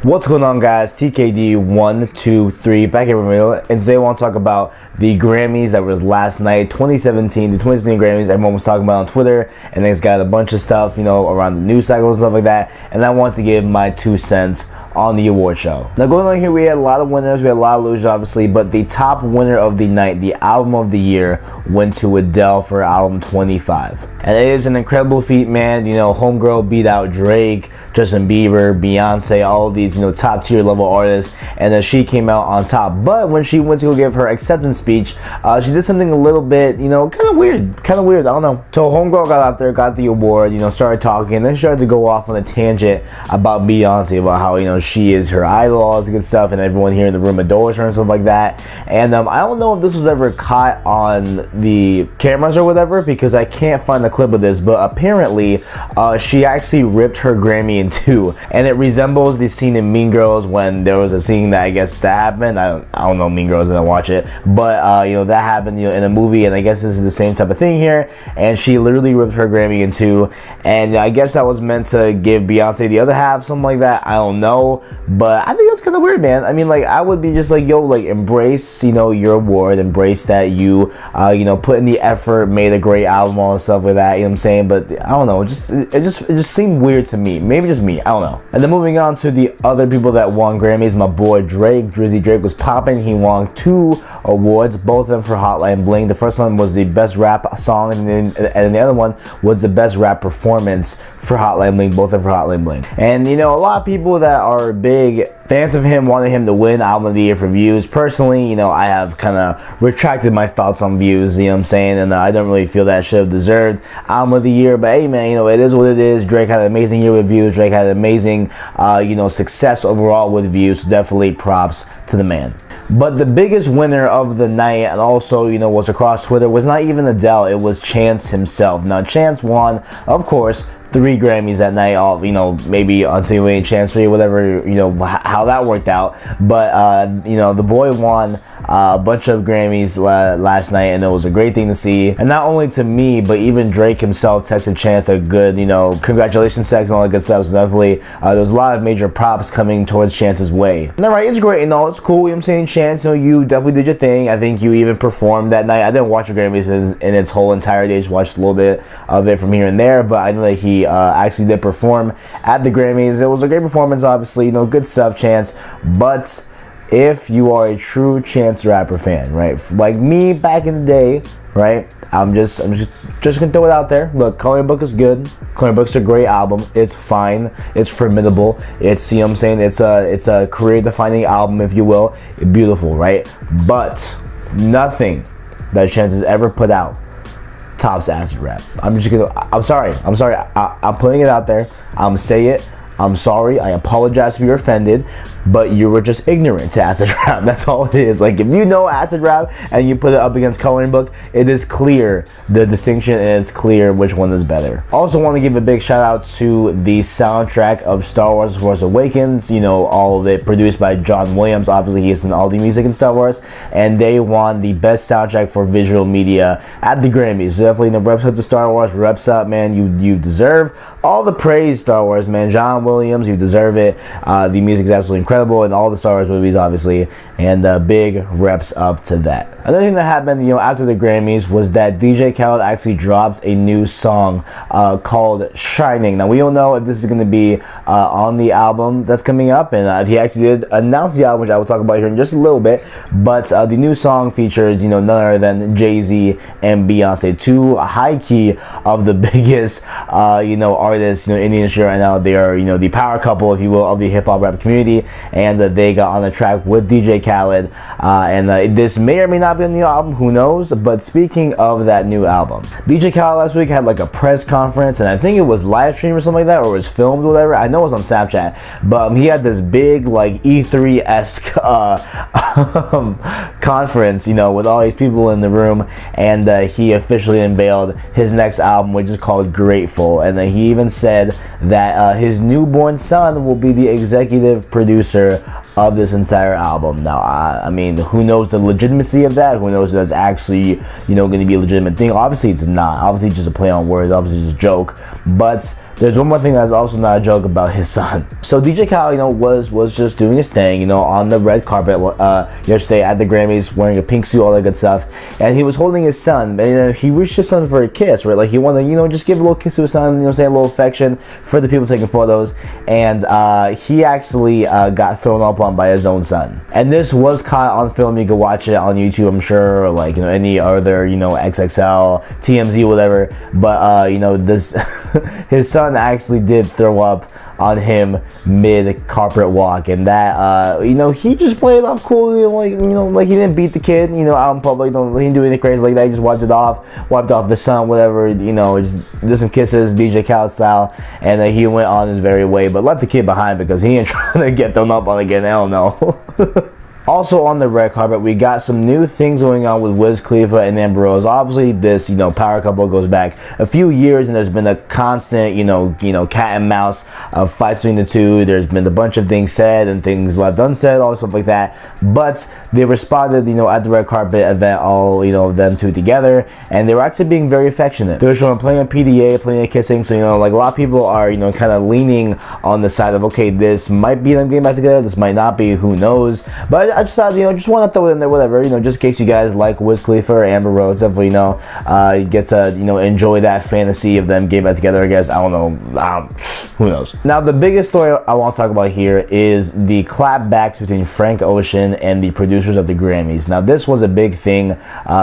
What's going on, guys? TKD123 back here with me, and today I want to talk about the Grammys that was last night, 2017, the 2017 Grammys. Everyone was talking about on Twitter, and it's got a bunch of stuff, around the news cycles and stuff like that. And I want to give my 2 cents on the award show. Now, going on here, we had a lot of winners, we had a lot of losers, obviously, but the top winner of the night, the album of the year, went to Adele for her album 25. And it is an incredible feat, man. Homegirl beat out Drake, Justin Bieber, Beyonce, all of these, top tier level artists, and then she came out on top. But when she went to go give her acceptance speech, she did something a little bit, kind of weird, I don't know. So homegirl got out there, got the award, started talking, and then she started to go off on a tangent about Beyonce, about how, she is her idol, all this good stuff, and everyone here in the room adores her and stuff like that. And I don't know if this was ever caught on the cameras or whatever, because I can't find a clip of this, but apparently she actually ripped her Grammy in two, and it resembles the scene in Mean Girls when there was a scene that I guess that happened. I don't know Mean Girls, I didn't watch it, but that happened in a movie, and I guess this is the same type of thing here. And she literally ripped her Grammy in two, and I guess that was meant to give Beyonce the other half, something like that. I don't know, but I think that's kind of weird, man. I mean, I would be just like, yo, embrace, your award, embrace that you, put in the effort, made a great album, all and stuff like that. You know what I'm saying? But I don't know, it just seemed weird to me. Maybe just me, I don't know. And then moving on to the other people that won Grammys, my boy Drake, Drizzy Drake was popping. He won 2 awards, both of them for Hotline Bling. The first one was the best rap song, and then the other one was the best rap performance for Hotline Bling, both of them for Hotline Bling. And a lot of people that are big fans of him wanted him to win Album of the Year for Views. Personally, I have kind of retracted my thoughts on Views, you know what I'm saying? And I don't really feel that it should have deserved Album of the Year. But hey, man, it is what it is. Drake had an amazing year with Views. Drake had an amazing, success overall with Views. So definitely props to the man. But the biggest winner of the night, and also, was across Twitter, was not even Adele. It was Chance himself. Now, Chance won, of course, 3 Grammys that night, all maybe until Chance 3, whatever, how that worked out. But the boy won a bunch of Grammys last night, and it was a great thing to see. And not only to me, but even Drake himself texted Chance a good, congratulations text and all that good stuff. So definitely, there was a lot of major props coming towards Chance's way. And right, it's great, it's cool. You know what I'm saying? Chance, you definitely did your thing. I think you even performed that night. I didn't watch the Grammys in its whole entirety. I just watched a little bit of it from here and there, but I know that he actually did perform at the Grammys. It was a great performance, obviously, good stuff, Chance. But if you are a true Chance rapper fan, right, like me back in the day, right, I'm just gonna throw it out there. Look, Coloring Book is good. Coloring Book's a great album. It's fine. It's formidable. It's, it's a career-defining album, if you will. Beautiful, right? But nothing that Chance has ever put out tops acid rap. I'm sorry. I'm putting it out there. I'm saying it. I'm sorry. I apologize if you're offended, but you were just ignorant to acid rap. That's all it is. If you know acid rap and you put it up against Coloring Book, it is clear the distinction, and it's clear which one is better. Also want to give a big shout out to the soundtrack of Star Wars: Force Awakens. All of it produced by John Williams. Obviously, he's in all the music in Star Wars, and they won the best soundtrack for visual media at the Grammys. So definitely, reps up to Star Wars. Reps up, man. You deserve all the praise, Star Wars, man. John Williams, you deserve it. The music's absolutely incredible in all the Star Wars movies, obviously, and big reps up to that. Another thing that happened, after the Grammys was that DJ Khaled actually dropped a new song called Shining. Now, we don't know if this is going to be on the album that's coming up, and he actually did announce the album, which I will talk about here in just a little bit. But the new song features, none other than Jay Z and Beyonce, 2 high key of the biggest, artists, in the industry right now. They are, the power couple, if you will, of the hip hop rap community, and they got on the track with DJ Khaled, and this may or may not be on the album, who knows. But speaking of that new album, DJ Khaled last week had a press conference, and I think it was live stream or something like that, or it was filmed or whatever. I know it was on Snapchat, but he had this big E3-esque conference, with all these people in the room, and he officially unveiled his next album, which is called Grateful. And he even said that his newborn son will be the executive producer of this entire album. Now, I mean, who knows the legitimacy of that? Who knows if that's actually, going to be a legitimate thing? Obviously, it's not. Obviously, it's just a play on words. Obviously, it's just a joke. But there's one more thing that's also not a joke about his son. So DJ Khaled, you know, was just doing his thing, you know, on the red carpet yesterday at the Grammys, wearing a pink suit, all that good stuff, and he was holding his son, and you know, he reached his son for a kiss, right? Like he wanted, you know, just give a little kiss to his son, you know, say a little affection for the people taking photos, and he actually got thrown up on by his own son. And this was caught on film. You can watch it on YouTube, I'm sure, or like, you know, any other, you know, XXL, TMZ, whatever. But you know, this his son actually did throw up on him mid carpet walk, and that you know, he just played it off cool, you know, like he didn't beat the kid, you know, out in public. He didn't do anything crazy like that. He just wiped off his son, whatever, you know, just did some kisses, DJ Khaled style, and then he went on his very way, but left the kid behind because he ain't trying to get thrown up on again. Hell no. Also on the red carpet, we got some new things going on with Wiz Khalifa and Amber Rose. Obviously, this, you know, power couple goes back a few years, and there's been a constant, you know, cat and mouse fights between the two. There's been a bunch of things said and things left unsaid, all stuff like that. But they responded, you know, at the red carpet event, all, you know, them two together, and they were actually being very affectionate. They were showing plenty of PDA, plenty of kissing. So, you know, like a lot of people are, you know, kind of leaning on the side of, okay, this might be them getting back together, this might not be, who knows. But I just thought, you know, just want to throw it in there, whatever, you know, just in case you guys like Wiz Khalifa or Amber Rose, definitely, you know, get to, you know, enjoy that fantasy of them getting back together, I guess. I don't know, who knows. Now, the biggest story I want to talk about here is the clapbacks between Frank Ocean and the producers of the Grammys. Now, this was a big thing,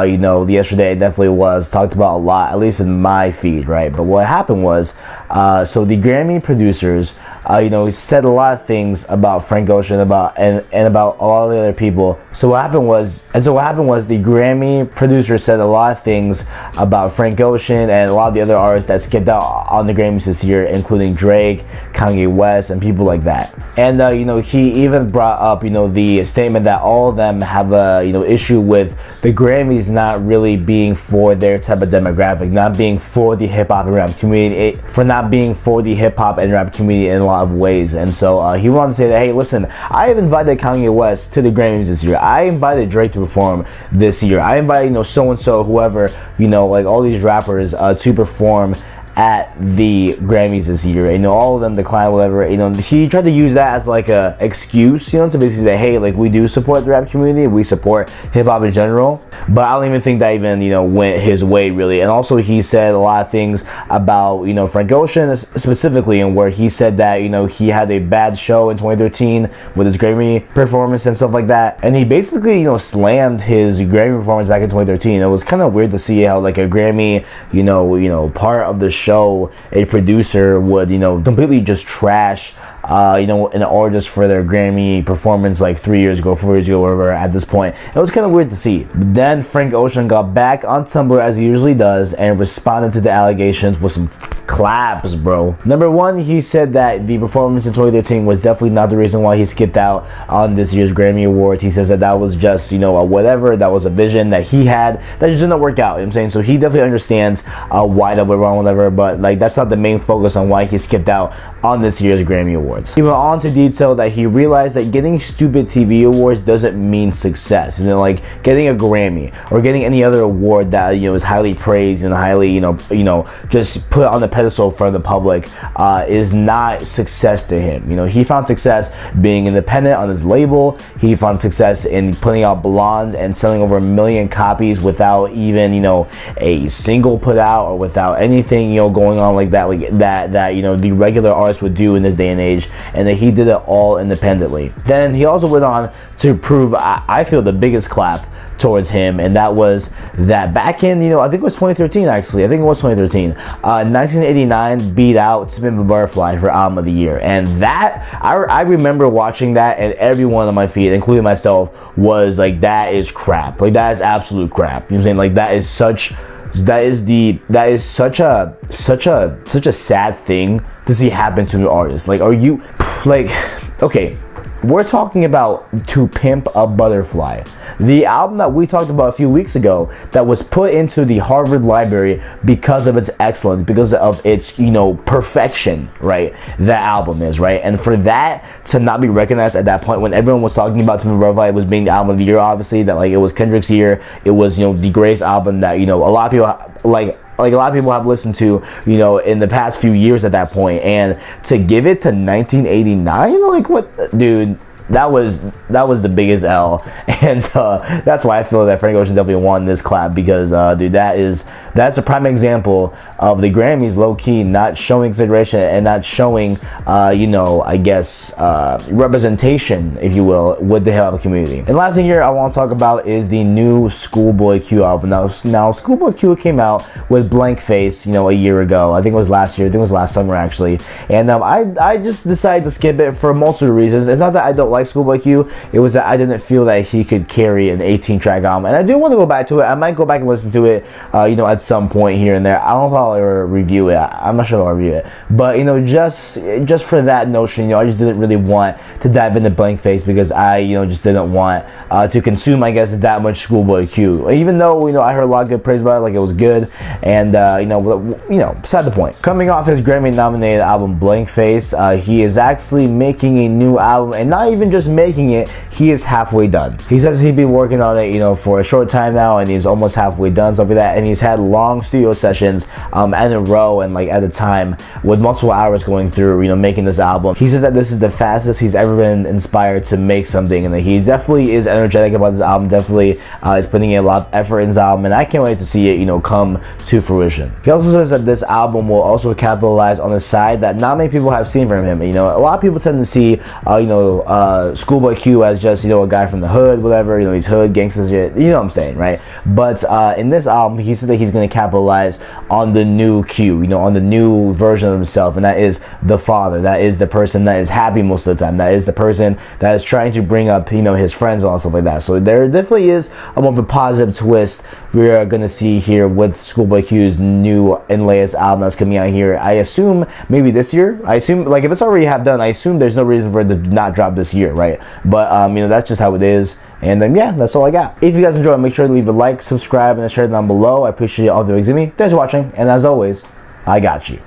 you know, yesterday. It definitely was talked about a lot, at least in my feed, right? But what happened was, so the Grammy producers, you know, said a lot of things about Frank Ocean, and about all the other people. So what happened was the Grammy producers said a lot of things about Frank Ocean and a lot of the other artists that skipped out on the Grammys this year, including Drake, Kanye West, and people like that. And you know, he even brought up, you know, the statement that all of them have a, you know, issue with the Grammys not really being for their type of demographic, not being for the hip hop and rap community, for not being for the hip hop and rap community in a lot of ways. And so he wanted to say that, hey, listen, I have invited Kanye West to the Grammys this year. I invited Drake to perform this year. I invited, you know, so and so, whoever, you know, like all these rappers to perform at the Grammys this year. You know, all of them declined, whatever. You know, he tried to use that as like a excuse, you know, to basically say, hey, like, we do support the rap community, we support hip hop in general. But I don't even think that even, you know, went his way, really. And also he said a lot of things about, you know, Frank Ocean specifically, and where he said that, you know, he had a bad show in 2013 with his Grammy performance and stuff like that. And he basically, you know, slammed his Grammy performance back in 2013. It was kind of weird to see how, like, a Grammy, you know, part of the show, a producer would, you know, completely just trash, you know, an artist for their Grammy performance like 3 years ago, 4 years ago, whatever. At this point, it was kind of weird to see. But then Frank Ocean got back on Tumblr as he usually does and responded to the allegations with some claps, bro. Number one, he said that the performance in 2013 was definitely not the reason why he skipped out on this year's Grammy Awards. He says that that was just, you know, a whatever, that was a vision that he had that just didn't work out, you know what I'm saying? So he definitely understands why that went wrong, whatever, but like that's not the main focus on why he skipped out on this year's Grammy Awards. He went on to detail that he realized that getting stupid TV awards doesn't mean success. You know, like getting a Grammy or getting any other award that, you know, is highly praised and highly, you know, just put on the pedestal for the public is not success to him. You know, he found success being independent on his label. He found success in putting out Blonde and selling over 1 million copies without even, you know, a single put out or without anything, you know, going on like that, you know, the regular artist would do in this day and age, and that he did it all independently. Then he also went on to prove, I feel, the biggest clap towards him, and that was that back in, you know, I think it was 2013 actually. I think it was 2013. 1989 beat out To Pimp a Butterfly for Album of the Year, and that I remember watching that, and everyone on my feed, including myself, was like, that is crap. Like, that is absolute crap. You know what I'm saying? Like, that is such a sad thing to see happen to an artist. Like, are you like, okay, we're talking about To Pimp a Butterfly, the album that we talked about a few weeks ago that was put into the Harvard Library because of its excellence, because of its, you know, perfection, right? That album is, right? And for that to not be recognized at that point, when everyone was talking about To Pimp a Butterfly, it was being the album of the year, obviously, that like it was Kendrick's year, it was, you know, the greatest album that, you know, a lot of people, like, like a lot of people have listened to, you know, in the past few years at that point. And to give it to 1989, like what, dude, that was the biggest L. And that's why I feel that Frank Ocean definitely won this clap, because dude, that's a prime example of the Grammys low-key not showing consideration and not showing you know, I guess representation, if you will, with the hip-hop community. And last thing here I want to talk about is the new Schoolboy Q album. Now Schoolboy Q came out with Blank Face, you know, a year ago. I think it was last year. I think it was last summer, actually. And I just decided to skip it for multiple reasons. It's not that I don't like Schoolboy Q, it was that I didn't feel that he could carry an 18-track album. And I do want to go back to it. I might go back and listen to it, you know, at some point here and there. I don't know if I'll ever review it. I'm not sure if I'll review it. But, you know, just for that notion, you know, I just didn't really want to dive into Blank Face, because I, you know, just didn't want to consume, I guess, that much Schoolboy Q. Even though, you know, I heard a lot of good praise about it, like it was good. And, you know, beside the point. Coming off his Grammy-nominated album Blank Face, he is actually making a new album, and not even just making it, he is halfway done. He says he'd been working on it, you know, for a short time now, and he's almost halfway done, stuff like that. And he's had long studio sessions in a row, and like at a time, with multiple hours going through, you know, making this album. He says that this is the fastest he's ever been inspired to make something, and that he definitely is energetic about this album, definitely is putting in a lot of effort in this album, and I can't wait to see it, you know, come to fruition. He also says that this album will also capitalize on a side that not many people have seen from him. You know, a lot of people tend to see, you know, Schoolboy Q as just, you know, a guy from the hood, whatever, you know, he's hood, gangsta shit, you know what I'm saying, right? But in this album, he said that he's going to capitalize on the new Q, you know, on the new version of himself, and that is the father, that is the person that is happy most of the time, that is the person that is trying to bring up, you know, his friends and stuff like that. So there definitely is a more of a positive twist we're going to see here with Schoolboy Q's new and latest album that's coming out here, I assume, maybe this year. I assume, like, if it's already half done, I assume there's no reason for it to not drop this year, right? But, you know, that's just how it is. And then, yeah, that's all I got. If you guys enjoyed, make sure to leave a like, subscribe, and share it down below. I appreciate all the viewers of me. Thanks for watching, and as always, I got you.